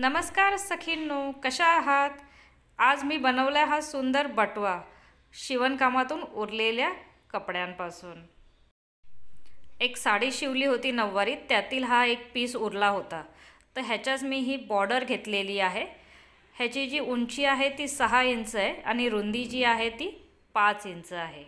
नमस्कार सखींनो, कशा आहात? आज मी बनवला हा सुंदर बटवा शिवणकामातून उरलेल्या कपड्यांपासून. एक साडी शिवली होती नऊवारीत, त्यातील हा एक पीस उरला होता. तर ह्याच्याच मी ही बॉर्डर घेतलेली आहे. ह्याची जी उंची आहे ती 6 इंच आहे आणि रुंदी जी आहे ती 5 इंच आहे.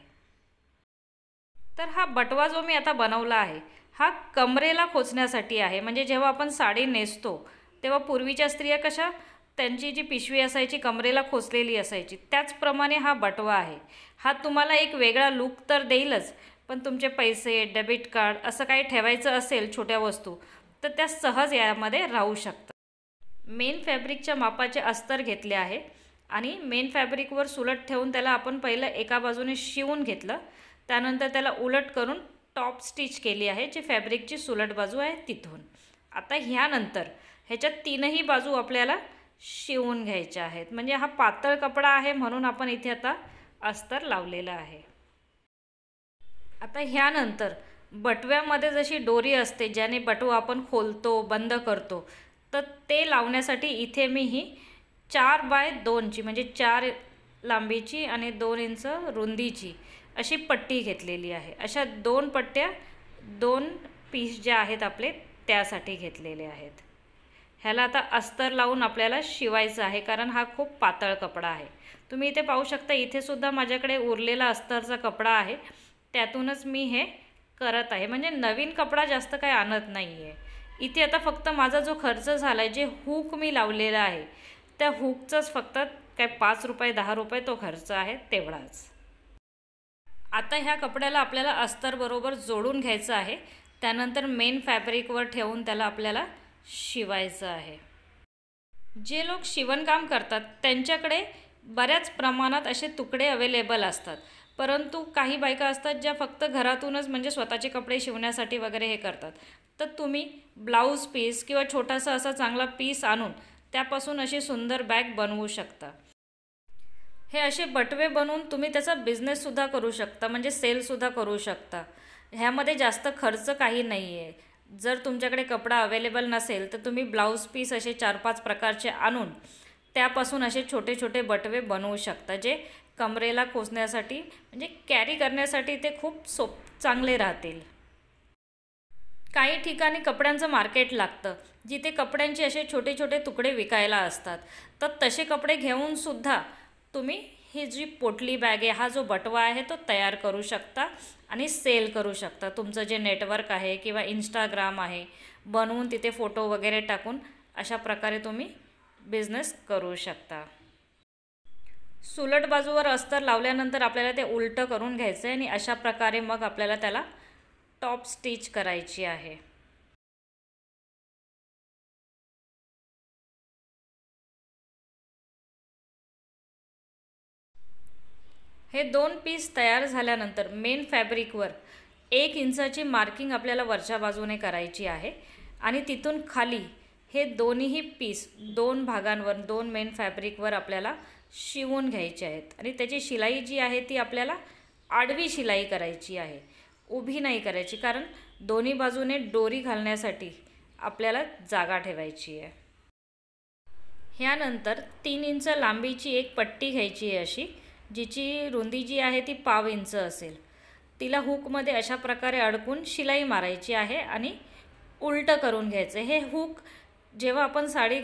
तर हा बटवा जो मी आता बनवला आहे हा कमरेला खोचण्यासाठी आहे. म्हणजे जेव्हा आपण साडी नेसतो तेव्हा पूर्वीच्या स्त्रिया कशा त्यांची जी पिशवी असायची कमरेला खोचलेली असायची, त्याचप्रमाणे हा बटवा आहे. हा तुम्हाला एक वेगळा लुक तर देईलच, पण तुमचे पैसे, डेबिट कार्ड असं काही ठेवायचं असेल छोट्या वस्तू तर त्या सहज यामध्ये राहू शकतात. मेन फॅब्रिकच्या मापाचे अस्तर घेतले आहे आणि मेन फॅब्रिकवर सुलट ठेवून त्याला आपण पहिलं एका बाजूने शिवून घेतलं. त्यानंतर त्याला उलट करून टॉप स्टिच केली आहे, जी फॅब्रिकची सुलट बाजू आहे तिथून. आता ह्यानंतर ह्याच्या तीनही बाजू आपल्याला शिवून घ्यायच्या आहेत. म्हणजे हा पातळ कपडा आहे म्हणून आपण इथे आता अस्तर लावलेलं आहे. आता ह्यानंतर बटव्यामध्ये जशी दोरी असते ज्याने बटवा आपण खोलतो बंद करतो, तर ते लावण्यासाठी इथे मी ही 4 बाय 2ची म्हणजे 4 लांबीची आणि 2 इंच रुंदीची अशी पट्टी घेतलेली आहे. अशा 2 पट्ट्या 2 पीस जे आहेत आपले त्यासाठी घेतलेले आहेत. ह्याला आता अस्तर लावून आपल्याला शिवायचं आहे, कारण हा खूप पातळ कपडा आहे. तुम्ही इथे पाहू शकता, इथे सुद्धा माझ्याकडे उरलेला अस्तरचा कपडा आहे, त्यातूनच मी हे करत आहे. म्हणजे नवीन कपडा जास्त काही आणत नाही आहे. इथे आता फक्त माझा जो खर्च झाला आहे, जे हुक मी लावलेला आहे त्या हुकचंच फक्त काय 5 रुपये 10 रुपये तो खर्च आहे तेवढाच. आता ह्या कपड्याला आपल्याला अस्तर बरोबर जोडून घ्यायचं आहे. त्यानंतर मेन फॅब्रिकवर ठेवून त्याला आपल्याला शिवायचं आहे. जे लोक शिवणकाम करतात त्यांच्याकडे बऱ्याच प्रमाणात असे तुकडे अवेलेबल असतात, परंतु काही बायका असतात ज्या फक्त घरातूनच म्हणजे स्वतःचे कपडे शिवण्यासाठी वगैरे हे करतात. तर तुम्ही ब्लाऊज पीस किंवा छोटासा असा चांगला पीस आणून त्यापासून अशी सुंदर बॅग बनवू शकता. हे असे बटवे बनवून तुम्ही त्याचा बिझनेससुद्धा करू शकता, म्हणजे सेलसुद्धा करू शकता. ह्यामध्ये जास्त खर्च काही नाही आहे. जर तुमच्याकडे कपडा अवेलेबल नसेल तर तुम्ही ब्लाऊज पीस असे 4-5 प्रकारचे आणून त्यापासून असे छोटे छोटे बटवे बनवू शकता, जे कमरेला खोचण्यासाठी म्हणजे कॅरी करण्यासाठी ते खूप चांगले राहतील. काही ठिकाणी कपड्यांचं मार्केट लागतं, जिथे कपड्यांचे असे छोटे छोटे तुकडे विकायला असतात. तर तसे कपडे घेऊनसुद्धा तुम्ही ही जी पोटली बॅग आहे, हा जो बटवा आहे तो तयार करू शकता आणि सेल करू शकता. तुमचं जे नेटवर्क आहे किंवा इंस्टाग्राम आहे बनवून तिथे फोटो वगैरे टाकून अशा प्रकारे तुम्ही बिझनेस करू शकता. सुलट बाजूवर अस्तर लावल्यानंतर आपल्याला ते उलटं करून घ्यायचं आहे आणि अशा प्रकारे मग आपल्याला त्याला टॉप स्टिच करायची आहे. हे 2 पीस तयार झाल्यानंतर मेन फॅब्रिकवर 1 इंचाची मार्किंग आपल्याला वरच्या बाजूने करायची आहे आणि तिथून खाली हे दोन्हीही पीस 2 भागांवर 2 मेन फॅब्रिकवर आपल्याला शिवून घ्यायचे आहेत. आणि त्याची शिलाई जी आहे ती आपल्याला आडवी शिलाई करायची आहे, उभी नाही करायची, कारण दोन्ही बाजूने दोरी घालण्यासाठी आपल्याला जागा ठेवायची आहे. ह्यानंतर 3 इंच लांबीची एक पट्टी घ्यायची आहे अशी, जिची रुंदी जी आहे ती 1/2 इंच असेल. तिला हुकमध्ये अशा प्रकारे अडकून शिलाई मारायची आहे आणि उलटं करून घ्यायचं. हे हुक जेव्हा आपण साडी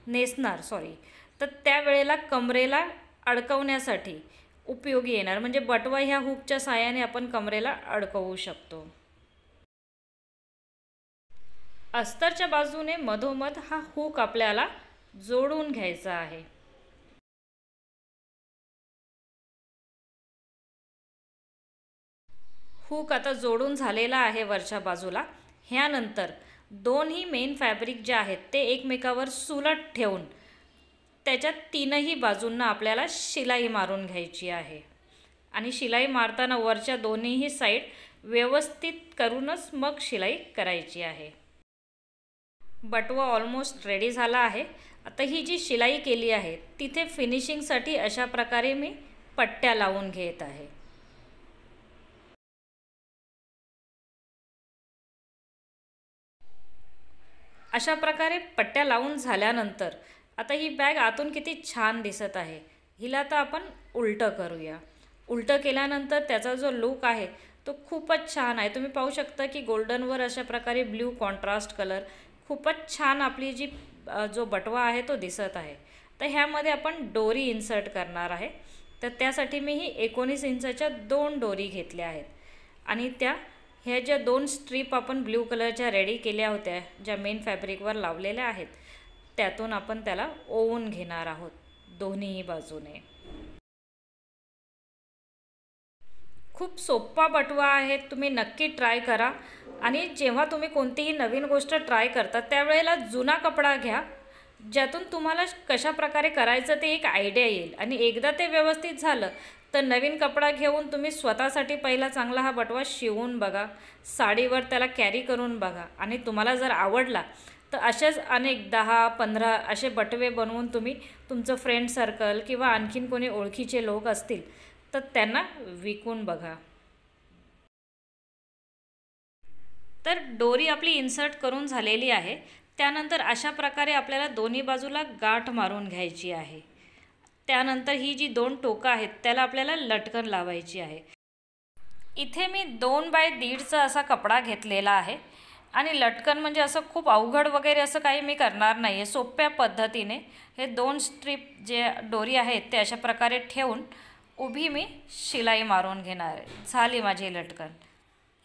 नेसणार तर त्यावेळेला कमरेला अडकवण्यासाठी उपयोगी येणार. म्हणजे बटवा ह्या हुकच्या साहाय्याने आपण कमरेला अडकवू शकतो. अस्तरच्या बाजूने मधोमध हा हुक आपल्याला जोडून घ्यायचा आहे. हुक आता जोडून झालेला आहे वरच्या बाजूला. ह्यानंतर दोन्ही मेन फॅब्रिक जे आहेत ते एकमेकावर सुलट ठेवून त्याच्या तीनही बाजूंना आपल्याला शिलाई मारून घ्यायची आहे. आणि शिलाई मारताना वरच्या दोन्हीही साईड व्यवस्थित करूनच मग शिलाई करायची आहे. बटवा ऑलमोस्ट रेडी झाला आहे. आता ही जी शिलाई केली आहे तिथे फिनिशिंगसाठी अशा प्रकारे मी पट्ट्या लावून घेत आहे. अशा प्रकारे पट्ट्या लावून झाल्यानंतर आता ही बॅग आतून किती छान दिसत आहे. हिला आता आपण उलटं करूया. उलटं केल्यानंतर त्याचा जो लुक आहे तो खूपच छान आहे. तुम्ही पाहू शकता की गोल्डनवर अशा प्रकारे ब्ल्यू कॉन्ट्रास्ट कलर खूपच छान आपली जी जो बटवा आहे तो दिसत आहे. तर ह्यामध्ये आपण डोरी इन्सर्ट करणार आहे. तर त्यासाठी मी ही 19 इंचाच्या 2 डोरी घेतल्या आहेत आणि ह्या ज्या 2 स्ट्रीप आपण ब्ल्यू कलरच्या रेडी केल्या होत्या ज्या मेन फॅब्रिकवर लावलेल्या आहेत त्यातून आपण त्याला ओवून घेणार आहोत दोन्हीही बाजूने. खूप सोपा बटवा आहे. तुम्ही नक्की ट्राय करा. आणि जेव्हा तुम्ही कोणतीही नवीन गोष्ट ट्राय करता त्यावेळेला जुना कपडा घ्या ज्यातून तुम्हाला कशा प्रकारे करायचं ते एक आयडिया येईल. आणि एकदा ते व्यवस्थित झालं तर नवीन कपडा घेऊन तुम्ही स्वतःसाठी पहिला चांगला हा बटवा शिवून बघा, साडीवर त्याला कॅरी करून बघा आणि तुम्हाला जर आवडला तर असेच अनेक 10-15 असे बटवे बनवून तुम्ही तुमचं फ्रेंड सर्कल किंवा आणखीन कोणी ओळखीचे लोक असतील तर त्यांना विकून बघा. तर डोरी आपली इन्सर्ट करून झालेली आहे. त्यानंतर अशा प्रकारे आपल्याला दोन्ही बाजूला गाठ मारून घ्यायची आहे. त्यानंतर ही जी 2 टोकं आहेत त्याला आपल्याला लटकन लावायची आहे. इथे मी 2 बाय 1.5चा असा कपडा घेतलेला आहे आणि लटकन म्हणजे असं खूप अवघड वगैरे असं काही मी करणार नाही आहे. सोप्या पद्धतीने हे 2 स्ट्रीप जे डोरी आहेत ते अशा प्रकारे ठेवून उभी मी शिलाई मारून घेणार आहे. झाली माझी लटकन.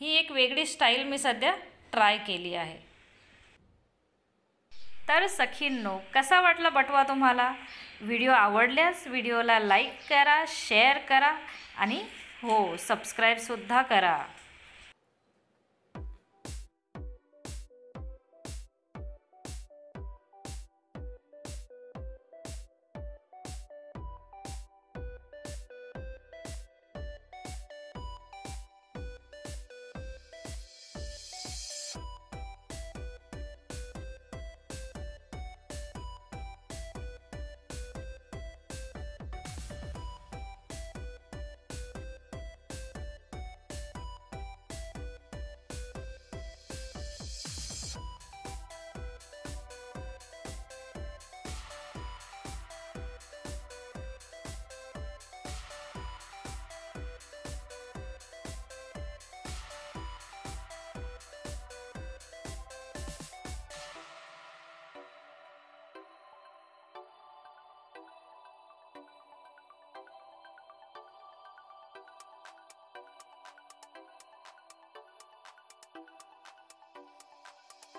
ही एक वेगळी स्टाईल मी सध्या ट्राय केली आहे. तर सखींनो, कसा वाटला बटवा तुम्हाला? व्हिडिओ आवडल्यास व्हिडिओला लाईक करा, शेअर करा आणि हो सबस्क्राईबसुद्धा करा.